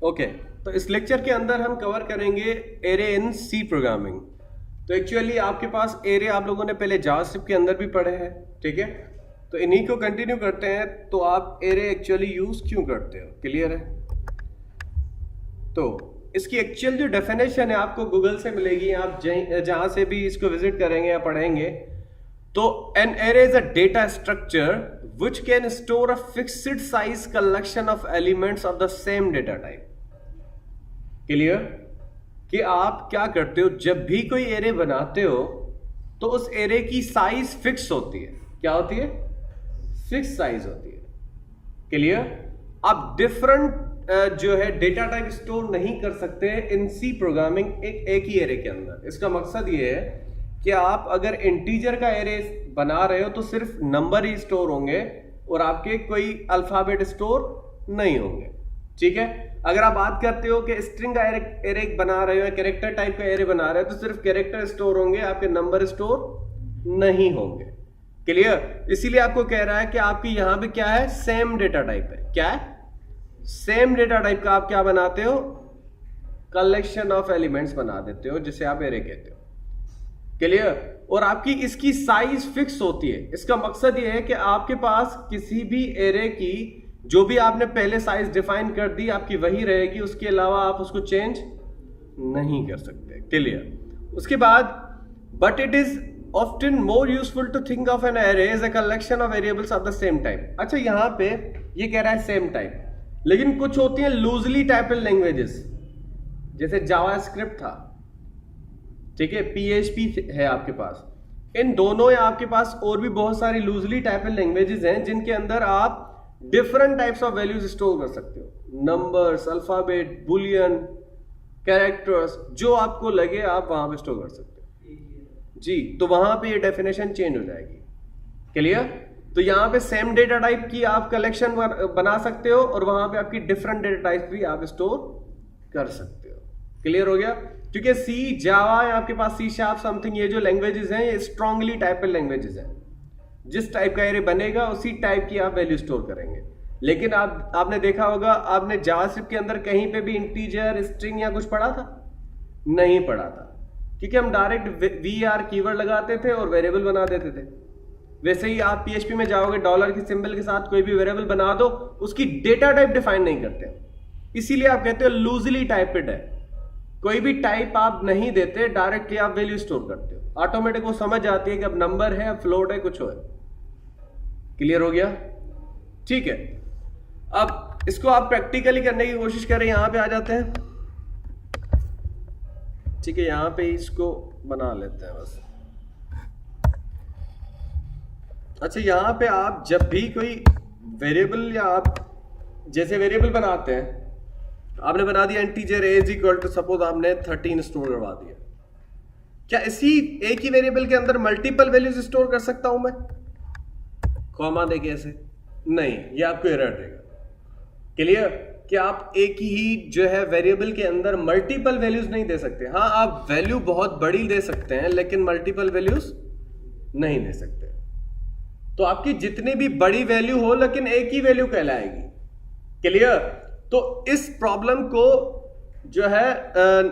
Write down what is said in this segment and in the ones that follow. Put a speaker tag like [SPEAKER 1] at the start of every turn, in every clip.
[SPEAKER 1] Okay, तो इस lecture के अंदर हम कवर करेंगे एरे इन सी प्रोग्रामिंग। तो एक्चुअली आपके पास एरे आप लोगों ने पहले जावास्क्रिप्ट के अंदर भी पढ़े हैं, ठीक है। तो इन्हीं को कंटिन्यू करते हैं। तो आप एरे एक्चुअली यूज क्यों करते हो, क्लियर है। तो इसकी एक्चुअल जो डेफिनेशन है आपको गूगल से मिलेगी, आप जहां से भी इसको विजिट करेंगे या पढ़ेंगे। तो an array is a data structure which can store a fixed size collection of elements of the same data type। Clear कि आप क्या करते हो, जब भी कोई एरे बनाते हो तो उस एरे की साइज फिक्स होती है। क्या होती है? फिक्स साइज होती है। क्लियर। आप डिफरेंट जो है डेटा टाइप स्टोर नहीं कर सकते इन सी प्रोग्रामिंग एक ही एरे के अंदर। इसका मकसद ये है कि आप अगर इंटीजर का एरे बना रहे हो तो सिर्फ नंबर ही स्टोर होंगे और आपके कोई अल्फाबेट स्टोर नहीं होंगे, ठीक है। अगर आप बात करते हो कि स्ट्रिंग का एरे बना रहे हो या कैरेक्टर टाइप का एरे बना रहे हो तो सिर्फ कैरेक्टर स्टोर होंगे, आपके नंबर स्टोर नहीं होंगे। क्लियर। इसीलिए आपको कह रहा है कि आपकी यहां पे क्या है, सेम डेटा टाइप है। क्या है? सेम डेटा टाइप का आप क्या बनाते हो, कलेक्शन ऑफ एलिमेंट्स बना देते हो, जिसे आप एरे कहते हो। क्लियर। और आपकी इसकी साइज फिक्स होती है। इसका मकसद यह है कि आपके पास किसी भी एरे की जो भी आपने पहले साइज डिफाइन कर दी आपकी वही रहेगी, उसके अलावा आप उसको चेंज नहीं कर सकते। क्लियर। उसके बाद but it is often more useful to think of an array as a collection of variables of the same type. अच्छा, यहां पे ये कह रहा है सेम टाइप, लेकिन कुछ होती है लूजली टाइप्ड लैंग्वेजेस, जैसे जावास्क्रिप्ट था, ठीक है, PHP है आपके पास। इन दोनों या आपके पास और भी बहुत सारी लूजली टाइप्ड लैंग्वेजेस हैं जिनके अंदर आप different types of values store कर सकते हो। नंबर्स, अल्फाबेट, बुलियन, कैरेक्टर्स, जो आपको लगे आप वहां पे स्टोर कर सकते हो जी। तो वहां पे ये डेफिनेशन चेंज हो जाएगी। क्लियर। तो यहां पे सेम डेटा टाइप की आप कलेक्शन बना सकते हो और वहां पे आपकी डिफरेंट डेटा टाइप भी आप स्टोर कर सकते हो। क्लियर हो गया। क्योंकि सी, जावा या आपके पास सी शार्प समथिंग, ये जो लैंग्वेजेस हैं ये स्ट्रांगली टाइप्ड लैंग्वेजेस हैं। जिस टाइप का एरे बनेगा उसी टाइप की आप वैल्यू स्टोर करेंगे। लेकिन आपने देखा होगा, आपने जावास्क्रिप्ट के अंदर कहीं पे भी इंटीजर, स्ट्रिंग या कुछ पढ़ा था? नहीं पढ़ा था, क्योंकि हम डायरेक्ट वीआर कीवर्ड लगाते थे और वेरिएबल बना देते थे। वैसे ही आप PHP में जाओगे, डॉलर के सिंबल के साथ कोई भी वेरिएबल बना दो, उसकी डेटा टाइप डिफाइन नहीं करते। इसीलिए आप कहते हो लूजली टाइप्ड है। कोई भी टाइप आप नहीं देते, डायरेक्टली आप वैल्यू स्टोर करते हो। ऑटोमेटिक वो समझ जाती है कि अब नंबर है, अब फ्लोट है, कुछ हो है। क्लियर हो गया? ठीक है। अब इसको आप प्रैक्टिकली करने की कोशिश करें। यहां पे आ जाते हैं, ठीक है, यहां पे इसको बना लेते हैं बस। अच्छा, यहां पे आप जब भी कोई वेरिएबल या आप जैसे वेरिएबल बनाते हैं, आपने बना दिया integer A is equal to, suppose आपने 13 स्टोर करवा दिया। क्या इसी एक ही वेरिएबल के अंदर मल्टीपल वैल्यूज स्टोर कर सकता हूं मैं? कॉमा देके ऐसे नहीं, ये आपको एरर देगा। क्लियर। कि आप एक ही जो है वेरिएबल के अंदर मल्टीपल वैल्यूज नहीं दे सकते। हाँ, आप वैल्यू बहुत बड़ी दे सकते हैं लेकिन मल्टीपल वैल्यूज नहीं दे सकते। तो आपकी जितनी भी बड़ी वैल्यू हो लेकिन एक ही वैल्यू कहलाएगी। क्लियर। तो इस प्रॉब्लम को जो है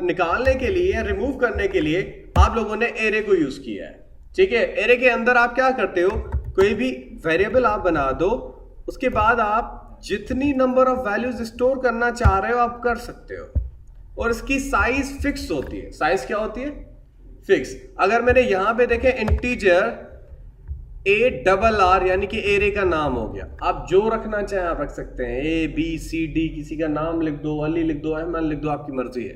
[SPEAKER 1] निकालने के लिए, रिमूव करने के लिए आप लोगों ने एरे को यूज किया है, ठीक है। एरे के अंदर आप क्या करते हो, कोई भी वेरिएबल आप बना दो, उसके बाद आप जितनी नंबर ऑफ वैल्यूज स्टोर करना चाह रहे हो आप कर सकते हो, और इसकी साइज फिक्स होती है। साइज क्या होती है? फिक्स। अगर मैंने यहां पे देखें इंटीजर ARR यानी कि एरे का नाम हो गया। आप जो रखना चाहें आप रख सकते हैं, ABCD, किसी का नाम लिख दो, अली लिख दो, अहमद लिख दो, आपकी मर्जी है।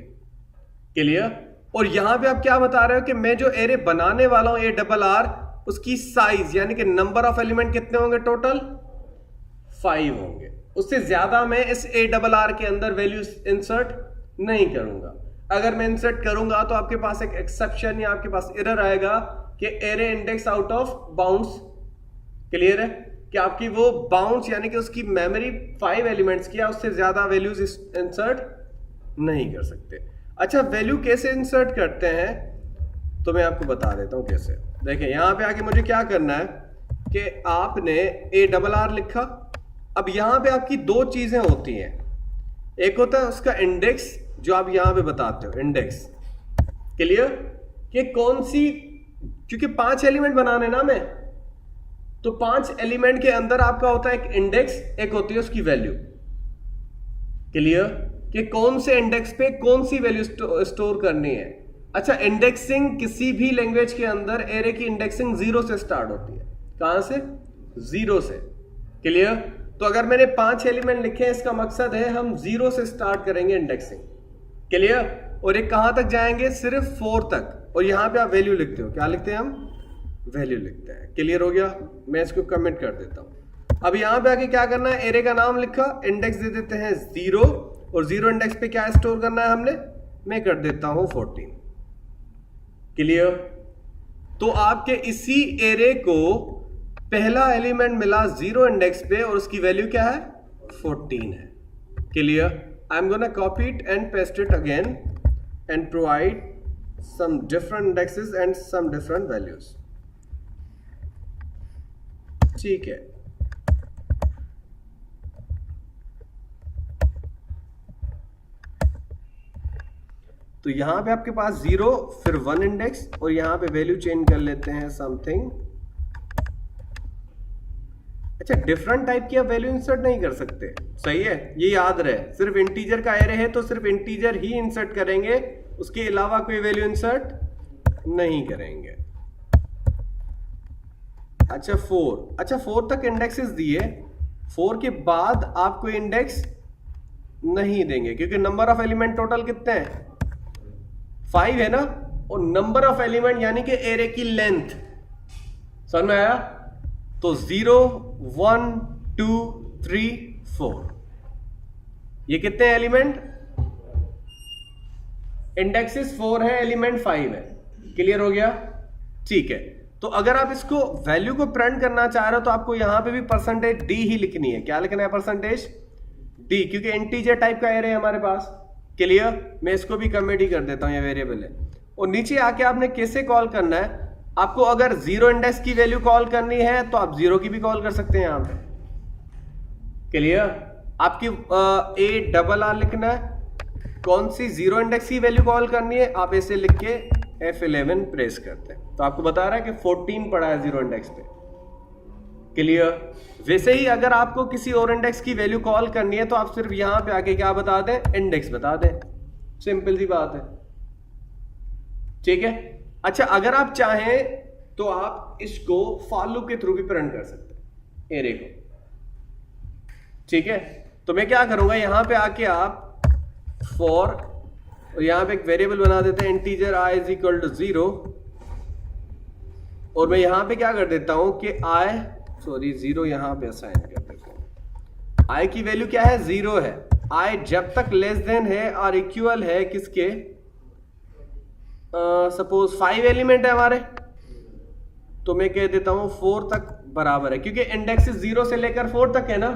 [SPEAKER 1] क्लियर। और यहां पे आप क्या बता रहे हो कि मैं जो एरे बनाने वाला हूं ARR, उसकी साइज यानी कि नंबर ऑफ एलिमेंट कितने होंगे, टोटल 5 होंगे। उससे ज्यादा मैं इस ARR के अंदर वैल्यू इंसर्ट नहीं करूंगा। अगर मैं इंसर्ट करूंगा तो आपके पास एक एक्सेप्शन या आपके पास एरर आएगा कि array index out of bounds. Clear है कि आपकी वो बाउंड्स यानी कि उसकी मेमोरी 5 एलिमेंट्स की है, उससे ज्यादा वैल्यूज इंसर्ट नहीं कर सकते। अच्छा, वैल्यू कैसे इंसर्ट करते हैं तो मैं आपको बता देता हूं कैसे। देखिए, यहां पे आके मुझे क्या करना है कि आपने ARR लिखा। अब यहां पे आपकी दो चीजें होती हैं, एक होता है उसका इंडेक्स जो आप यहां पे बताते हो, इंडेक्स। क्लियर? कि कौन सी, क्योंकि 5 एलिमेंट बनाने ना मैं, तो 5 एलिमेंट के अंदर आपका होता है एक इंडेक्स, एक होती है उसकी वैल्यू। क्लियर? कि कौन से इंडेक्स पे कौन सी वैल्यू स्टोर करनी है। अच्छा, इंडेक्सिंग किसी भी लैंग्वेज के अंदर एरे की इंडेक्सिंग 0 से स्टार्ट होती है। कहां से? 0 से। क्लियर? तो अगर मैंने 5 एलिमेंट लिखे हैं, इसका मकसद है हम 0 से स्टार्ट करेंगे इंडेक्सिंग। क्लियर? और एक कहां तक जाएंगे? सिर्फ 4 तक। और यहां पे आप वैल्यू लिखते हो, क्या लिखते हैं हम? वैल्यू लिखते हैं। क्लियर हो गया? मैं इसको कमेंट कर देता हूं। अब यहां पे आके क्या करना है, एरे का नाम लिखा, इंडेक्स दे देते हैं 0, और 0 इंडेक्स पे क्या स्टोर करना है हमने? मैं कर देता हूं 14। क्लियर? तो आपके इसी एरे को पहला एलिमेंट मिला 0 इंडेक्स पे, और उसकी वैल्यू क्या है? 14 है। Clear? I am gonna copy it and paste it again and provide some different indexes and some different values। ठीक है, तो यहां पे आपके पास 0 फिर 1 इंडेक्स, और यहां पे वैल्यू चेंज कर लेते हैं समथिंग। अच्छा, डिफरेंट टाइप की आप वैल्यू इंसर्ट नहीं कर सकते, सही है, ये याद रहे। सिर्फ इंटीजर का एरे है तो सिर्फ इंटीजर ही इंसर्ट करेंगे, उसके अलावा कोई वैल्यू इंसर्ट नहीं करेंगे। अच्छा 4 तक इंडेक्सेस दिए, 4 के बाद आप कोई इंडेक्स नहीं देंगे, क्योंकि नंबर ऑफ एलिमेंट टोटल कितने हैं? 5 है ना, और नंबर ऑफ एलिमेंट यानी कि एरे की लेंथ। समझ में आया? तो 0 1 2 3 4, ये कितने एलिमेंट? इंडेक्सेस 4 है, एलिमेंट 5 है। क्लियर हो गया? ठीक है, तो अगर आप इसको वैल्यू को प्रिंट करना चाह रहे हो तो आपको यहां पे भी परसेंटेज डी ही लिखनी है। क्या लिखना है? परसेंटेज डी, क्योंकि इंटीजर टाइप का एरे है हमारे पास। क्लियर? मैं इसको भी कमेंट ही कर देता हूं, ये वेरिएबल है। और नीचे आके आपने कैसे कॉल करना है, आपको अगर 0 इंडेक्स की वैल्यू कॉल करनी है तो आप 0 की भी कॉल कर सकते हैं यहां पे। क्लियर? आपकी A लिखना है, कौन सी 0 इंडेक्स की वैल्यू कॉल करनी है, आप ऐसे लिख के F11 प्रेस करते हैं, तो आपको बता रहा है कि 14 पड़ा है 0 इंडेक्स पे। क्लियर? वैसे ही अगर आपको किसी और इंडेक्स की वैल्यू कॉल करनी है तो आप सिर्फ यहां पे आके क्या बता दें? इंडेक्स बता दें। सिंपल सी बात है। ठीक है? अच्छा, अगर आप चाहें तो आप इसको फॉर लूप के थ्रू भी प्रिंट कर सकते हैं एरे को। ठीक है, तो मैं क्या करूंगा, यहां पे आके आप फॉर, और यहां पे एक वेरिएबल बना देते हैं integer i is equal to 0, और मैं यहां पे क्या कर देता हूं कि जीरो यहां पे असाइन कर देता हूं। i की वैल्यू क्या है? 0 है। i जब तक लेस देन है और इक्वल है किसके? सपोज 5 एलिमेंट है हमारे, तो मैं कह देता हूं 4 तक बराबर है, क्योंकि इंडेक्स 0 से लेकर 4 तक है ना,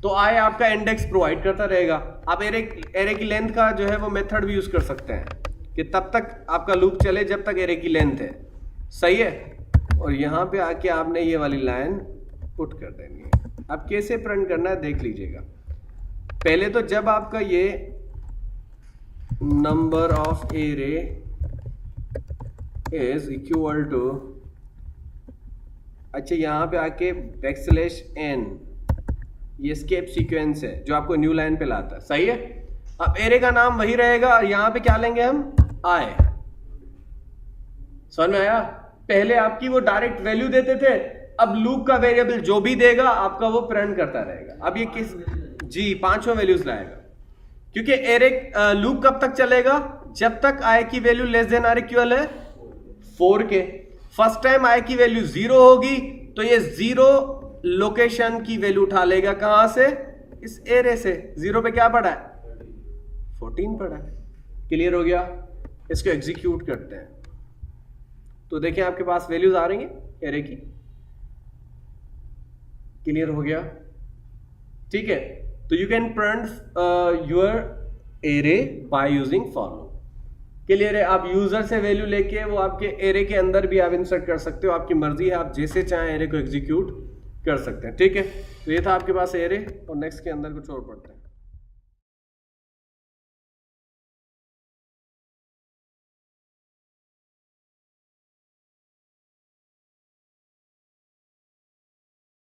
[SPEAKER 1] तो i आपका इंडेक्स प्रोवाइड करता रहेगा। आप एरे की लेंथ का जो है वो मेथड भी यूज कर सकते हैं कि तब तक आपका लूप चले जब तक एरे की लेंथ है। सही है? और यहां पे आके आपने ये वाली लाइन पुट कर देनी है। अब कैसे प्रिंट करना है देख लीजिएगा। पहले तो जब आपका ये number of array is equal to, अच्छा यहां पे आके \n, ये स्केप सीक्वेंस है जो आपको न्यू लाइन पे लाता है। सही है? अब एरे का नाम वही रहेगा, और यहां पे क्या लेंगे हम? i। समझ में आया? पहले आपकी वो डायरेक्ट वैल्यू देते थे, अब लूप का वेरिएबल जो भी देगा आपका वो प्रिंट करता रहेगा। अब ये किस जी 5 वैल्यूज लाएगा, क्योंकि एरे लूप कब तक चलेगा? जब तक i की वैल्यू लेस देन और इक्वल है 4 के। फर्स्ट टाइम i की वैल्यू 0 होगी तो ये 0 लोकेशन की वैल्यू उठा लेगा। कहां से? इस एरे से। 0 पे क्या पड़ा है? 14 पड़ा है। क्लियर हो गया? इसको एग्जीक्यूट करते हैं, तो देखिए आपके पास वैल्यूज आ रही हैं एरे की। क्लियर हो गया? ठीक है, तो you can print your array by using for loop. Clear है? आप यूजर से वैल्यू लेके वो आपके एरे के अंदर भी आप इंसर्ट कर सकते हो, आपकी मर्जी है, आप जैसे चाहें एरे को एग्जीक्यूट कर सकते हैं। ठीक है, तो ये था आपके पास एरे, और नेक्स्ट के अंदर कुछ और पढ़ते हैं।